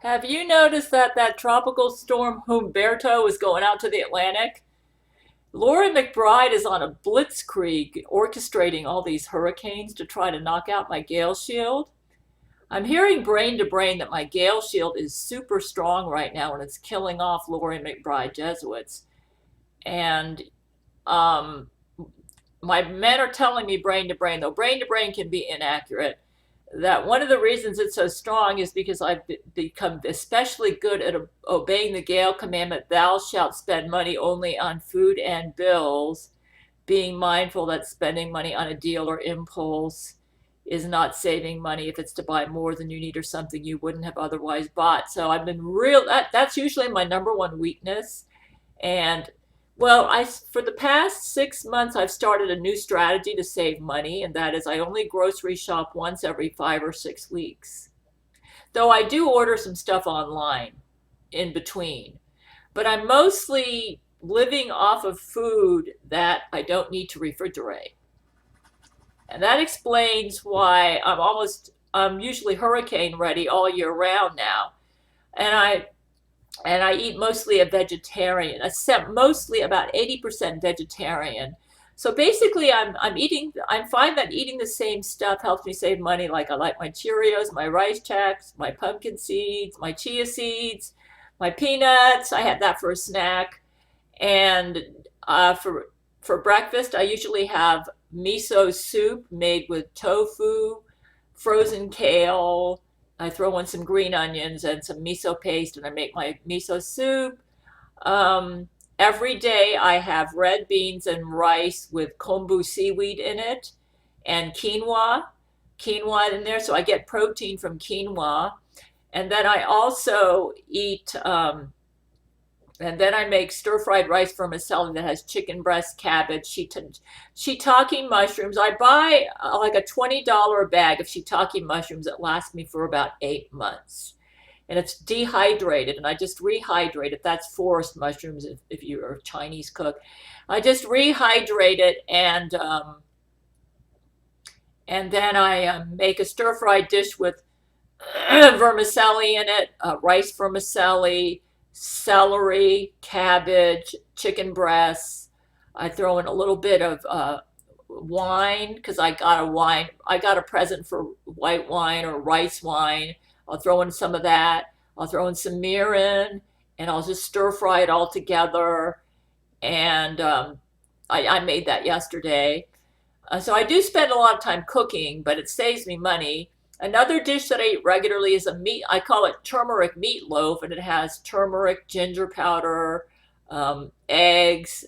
Have you noticed that that tropical storm Humberto is going out to the Atlantic? Loree McBride is on a blitzkrieg orchestrating all these hurricanes to try to knock out my Gale shield. I'm hearing brain to brain that my Gale shield is super strong right now and it's killing off Loree McBride Jesuits. And um, my men are telling me brain to brain, though brain to brain can be inaccurate, that one of the reasons it's so strong is because I've become especially good at obeying the Gale commandment, thou shalt spend money only on food and bills, being mindful that spending money on a deal or impulse is not saving money if it's to buy more than you need or something you wouldn't have otherwise bought. So I've been that's usually my number one weakness. And well, for the past 6 months, I've started a new strategy to save money, and that is I only grocery shop once every 5 or 6 weeks. Though I do order some stuff online in between, but I'm mostly living off of food that I don't need to refrigerate. And that explains why I'm usually hurricane ready all year round now. And I eat mostly a vegetarian, mostly about 80% vegetarian. So basically I find that eating the same stuff helps me save money. Like I like my Cheerios, my Rice Chex, my pumpkin seeds, my chia seeds, my peanuts. I have that for a snack. And for breakfast, I usually have miso soup made with tofu, frozen kale. I throw in some green onions and some miso paste, and I make my miso soup. Every day I have red beans and rice with kombu seaweed in it and quinoa in there, so I get protein from quinoa. And then I also eat and then I make stir-fried rice vermicelli that has chicken breast, cabbage, shiitake mushrooms. I buy like a $20 bag of shiitake mushrooms that last me for about 8 months. And it's dehydrated, and I just rehydrate it. That's forest mushrooms if you're a Chinese cook. I just rehydrate it, and then I make a stir-fried dish with vermicelli in it, rice vermicelli, celery, cabbage, chicken breasts. I throw in a little bit of wine because I got a wine. I got a present for white wine or rice wine. I'll throw in some of that. I'll throw in some mirin, and I'll just stir fry it all together. And I made that yesterday. So I do spend a lot of time cooking, but it saves me money. Another dish that I eat regularly is I call it turmeric meatloaf, and it has turmeric, ginger powder, eggs,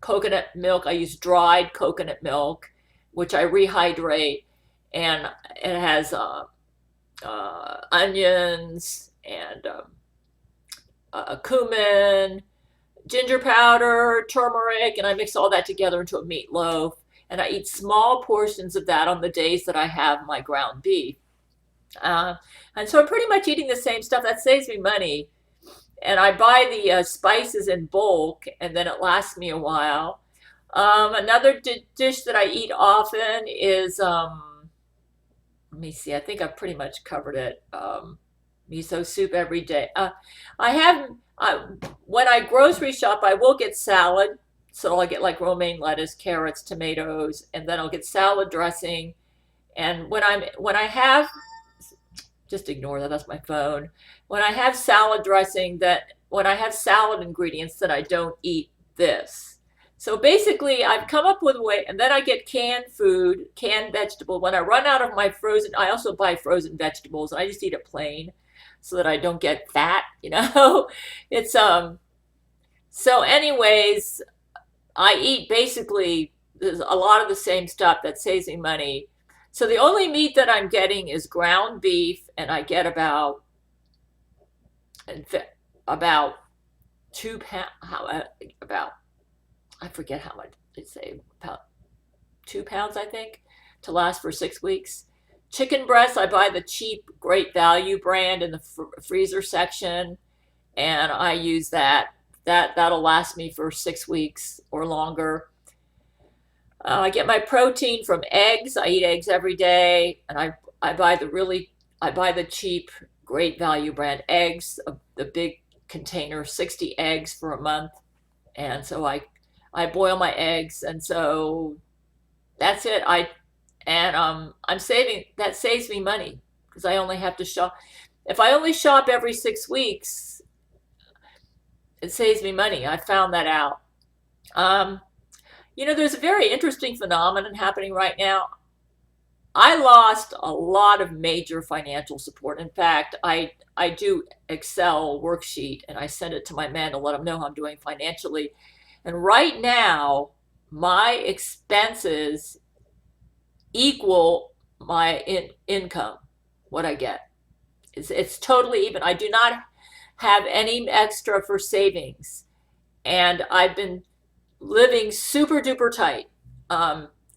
coconut milk. I use dried coconut milk, which I rehydrate, and it has onions and cumin, ginger powder, turmeric, and I mix all that together into a meatloaf. And I eat small portions of that on the days that I have my ground beef. And so I'm pretty much eating the same stuff. That saves me money. And I buy the spices in bulk, and then it lasts me a while. Another dish that I eat often is, let me see, I think I've pretty much covered it. Miso soup every day. I have, when I grocery shop, I will get salad. So I'll get like romaine lettuce, carrots, tomatoes, and then I'll get salad dressing. And when I have, just ignore that, that's my phone. When I have salad dressing, when I have salad ingredients, then I don't eat this. So basically I've come up with a way, and then I get canned food, canned vegetable. When I run out of my frozen, I also buy frozen vegetables, and I just eat it plain so that I don't get fat, It's so anyways, I eat basically there's a lot of the same stuff that saves me money. So the only meat that I'm getting is ground beef, and I get about 2 pounds. About I forget how much they say, about 2 pounds, I think, to last for 6 weeks. Chicken breasts, I buy the cheap Great Value brand in the freezer section, and I use that. That'll last me for 6 weeks or longer. I get my protein from eggs. I eat eggs every day, and I buy the cheap great value brand eggs, the big container, 60 eggs for a month. And so I boil my eggs, and so that's it. I'm saving. That saves me money because I only have to shop. If I only shop every 6 weeks, it saves me money. I found that out. Um, there's a very interesting phenomenon happening right now. I lost a lot of major financial support. In fact, I do Excel worksheet and I send it to my men to let them know how I'm doing financially. And right now, my expenses equal my income, what I get. It's totally even. I do not have any extra for savings. And I've been living super duper tight.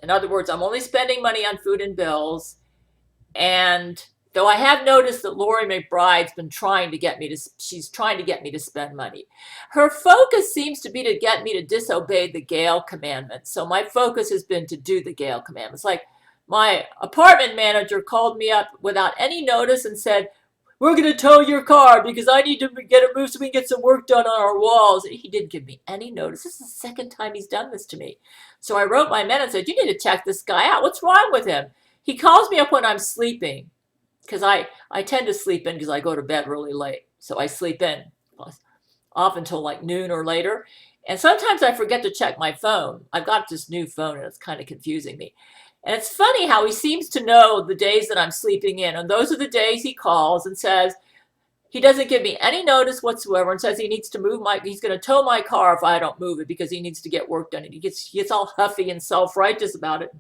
In other words, I'm only spending money on food and bills. And though I have noticed that Loree McBride's been trying to get me to, she's trying to get me to spend money. Her focus seems to be to get me to disobey the Gail commandments. So my focus has been to do the Gail commandments. Like my apartment manager called me up without any notice and said, we're going to tow your car because I need to get it moved so we can get some work done on our walls. He didn't give me any notice. This is the second time he's done this to me. So I wrote my men and said, you need to check this guy out. What's wrong with him? He calls me up when I'm sleeping because I tend to sleep in because I go to bed really late. So I sleep in off until like noon or later. And sometimes I forget to check my phone. I've got this new phone and it's kind of confusing me. And it's funny how he seems to know the days that I'm sleeping in. And those are the days he calls and says, he doesn't give me any notice whatsoever and says he needs to move he's going to tow my car if I don't move it because he needs to get work done. And he gets all huffy and self-righteous about it.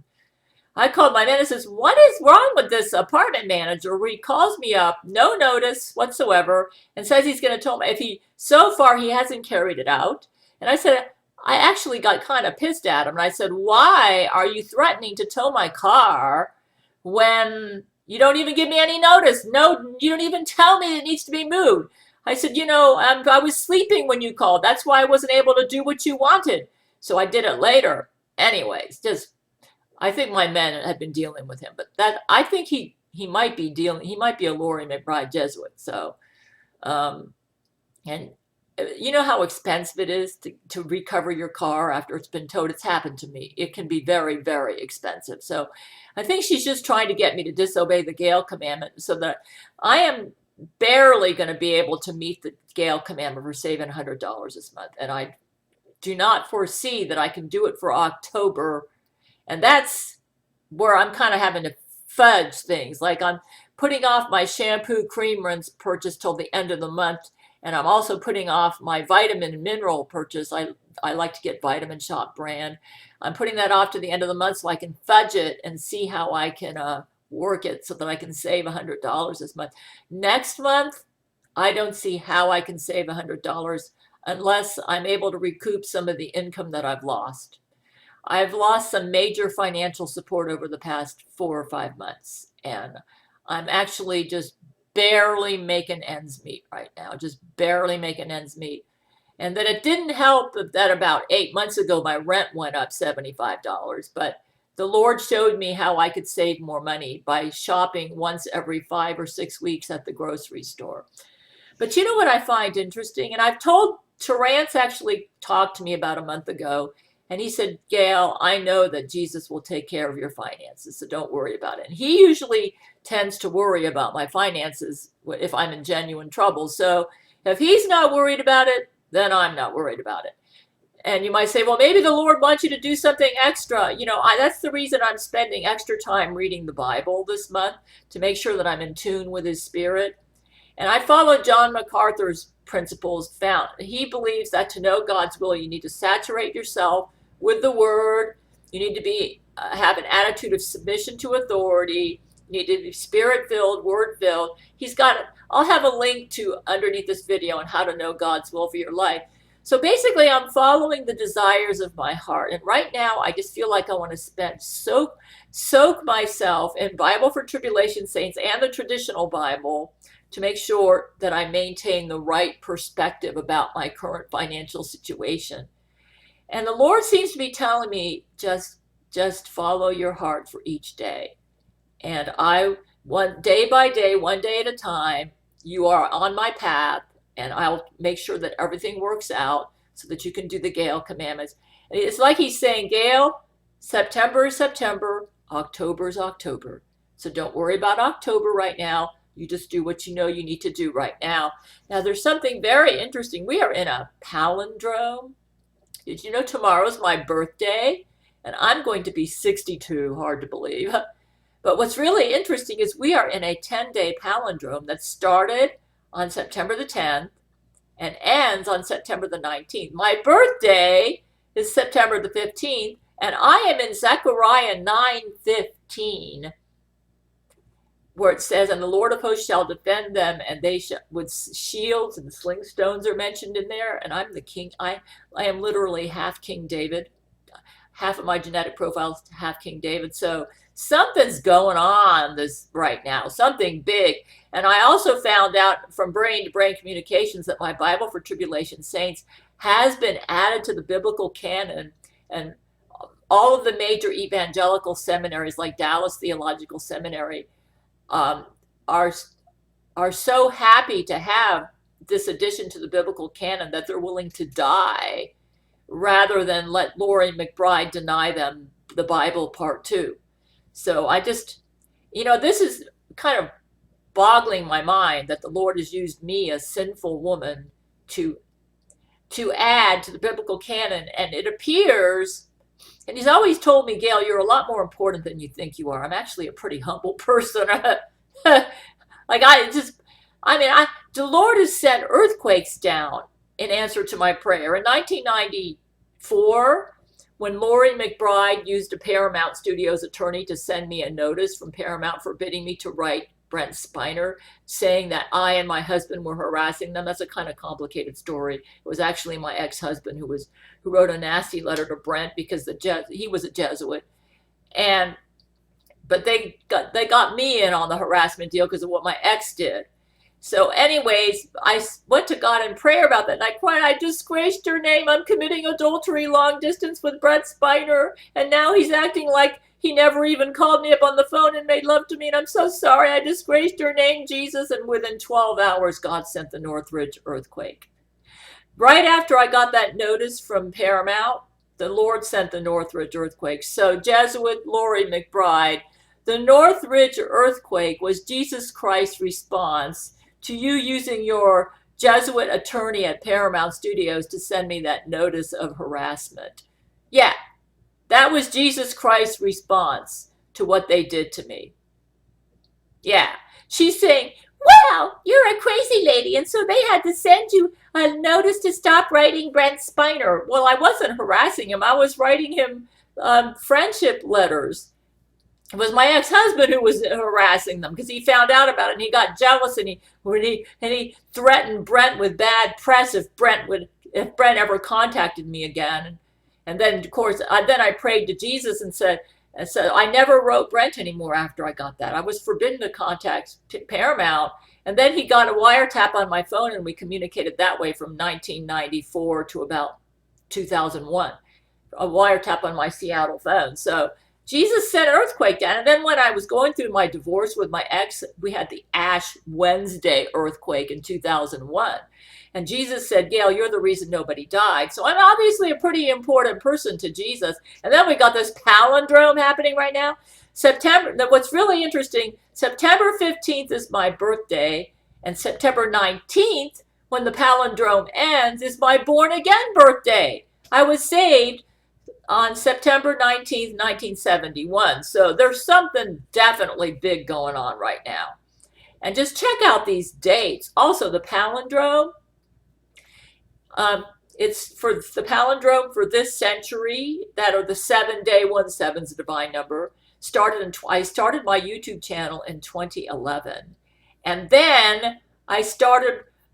I called my man and says, what is wrong with this apartment manager where he calls me up, no notice whatsoever, and says he's going to tow me. So far he hasn't carried it out. And I said, I actually got kind of pissed at him. And I said, why are you threatening to tow my car when you don't even give me any notice? No, you don't even tell me it needs to be moved. I said, I was sleeping when you called. That's why I wasn't able to do what you wanted. So I did it later. Anyways, I think my men had been dealing with him, but I think he might be he might be a Loree McBride Jesuit. So, and you know how expensive it is to recover your car after it's been towed. It's happened to me. It can be very, very expensive. So I think she's just trying to get me to disobey the Gail commandment so that I am barely going to be able to meet the Gail commandment for saving $100 this month. And I do not foresee that I can do it for October. And that's where I'm kind of having to fudge things. Like I'm putting off my shampoo cream rinse purchase till the end of the month. And I'm also putting off my vitamin and mineral purchase. I like to get Vitamin Shop brand. I'm putting that off to the end of the month so I can fudge it and see how I can work it so that I can save $100 this month. Next month, I don't see how I can save $100 unless I'm able to recoup some of the income that I've lost. I've lost some major financial support over the past 4 or 5 months, and I'm actually just barely making ends meet right now, just barely making ends meet. And then it didn't help that about 8 months ago, my rent went up $75, but the Lord showed me how I could save more money by shopping once every 5 or 6 weeks at the grocery store. But you know what I find interesting? And I've told Terrence actually talked to me about a month ago. And he said, Gail, I know that Jesus will take care of your finances, so don't worry about it. And he usually tends to worry about my finances if I'm in genuine trouble. So if he's not worried about it, then I'm not worried about it. And you might say, well, maybe the Lord wants you to do something extra. That's the reason I'm spending extra time reading the Bible this month, to make sure that I'm in tune with his spirit. And I follow John MacArthur's principles found. He believes that to know God's will, you need to saturate yourself with the word. You need to have an attitude of submission to authority. You need to be spirit-filled, word-filled. I'll have a link to underneath this video on how to know God's will for your life. So basically, I'm following the desires of my heart. And right now, I just feel like I want to soak myself in Bible for Tribulation Saints and the traditional Bible to make sure that I maintain the right perspective about my current financial situation. And the Lord seems to be telling me, just follow your heart for each day. And one day by day, one day at a time, you are on my path, and I'll make sure that everything works out so that you can do the Gail commandments. And it's like he's saying, Gail, September is September, October is October. So don't worry about October right now. You just do what you know you need to do right now. Now, there's something very interesting. We are in a palindrome. Did you know tomorrow's my birthday? And I'm going to be 62, hard to believe. But what's really interesting is we are in a 10-day palindrome that started on September the 10th and ends on September the 19th. My birthday is September the 15th, and I am in Zechariah 9:15, where it says, and the Lord of hosts shall defend them, and they shall, with shields and sling stones are mentioned in there, and I'm the king. I am literally half King David. Half of my genetic profile is half King David. So something's going on this right now, something big. And I also found out from brain to brain communications that my Bible for Tribulation Saints has been added to the biblical canon, and all of the major evangelical seminaries like Dallas Theological Seminary are so happy to have this addition to the biblical canon that they're willing to die rather than let Loree McBride deny them the Bible part 2. So I just, this is kind of boggling my mind that the Lord has used me, a sinful woman, to add to the biblical canon. And it appears, and he's always told me, Gail, you're a lot more important than you think you are. I'm actually a pretty humble person. The Lord has sent earthquakes down in answer to my prayer. In 1994, when Loree McBride used a Paramount Studios attorney to send me a notice from Paramount forbidding me to write Brent Spiner, saying that I and my husband were harassing them. That's a kind of complicated story. It was actually my ex-husband who wrote a nasty letter to Brent because he was a Jesuit, but they got me in on the harassment deal because of what my ex did. So anyways, I went to God in prayer about that. And I cried, I disgraced your name. I'm committing adultery long distance with Brent Spiner. And now he's acting like he never even called me up on the phone and made love to me. And I'm so sorry. I disgraced your name, Jesus. And within 12 hours, God sent the Northridge earthquake. Right after I got that notice from Paramount, the Lord sent the Northridge earthquake. So Jesuit Loree McBride, the Northridge earthquake was Jesus Christ's response to you using your Jesuit attorney at Paramount Studios to send me that notice of harassment. Yeah, that was Jesus Christ's response to what they did to me. Yeah, she's saying, well, you're a crazy lady, and so they had to send you a notice to stop writing Brent Spiner. Well, I wasn't harassing him. I was writing him friendship letters. It was my ex-husband who was harassing them because he found out about it and he got jealous and he threatened Brent with bad press if Brent ever contacted me again. And then of course I prayed to Jesus and said I never wrote Brent anymore after I got that. I was forbidden to contact Paramount, and then he got a wiretap on my phone and we communicated that way from 1994 to about 2001. A wiretap on my Seattle phone. So Jesus sent an earthquake down. And then when I was going through my divorce with my ex, we had the Ash Wednesday earthquake in 2001. And Jesus said, Gail, you're the reason nobody died. So I'm obviously a pretty important person to Jesus. And then we got this palindrome happening right now. What's really interesting, September 15th is my birthday. And September 19th, when the palindrome ends, is my born again birthday. I was saved on September 19th, 1971. So there's something definitely big going on right now. And just check out these dates. Also, the palindrome, it's for the palindrome for this century, that are the 7-day 17 is a divine number. I started my YouTube channel in 2011. And then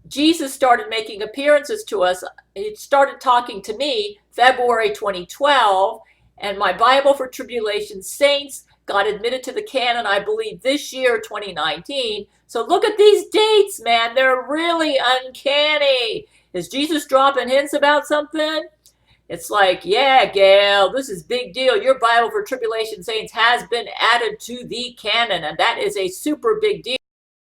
Jesus started making appearances to us. He started talking to me February 2012, and my Bible for Tribulation Saints got admitted to the canon, I believe, this year, 2019. So look at these dates, man. They're really uncanny. Is Jesus dropping hints about something? It's like, yeah, Gail, this is big deal. Your Bible for Tribulation Saints has been added to the canon, and that is a super big deal.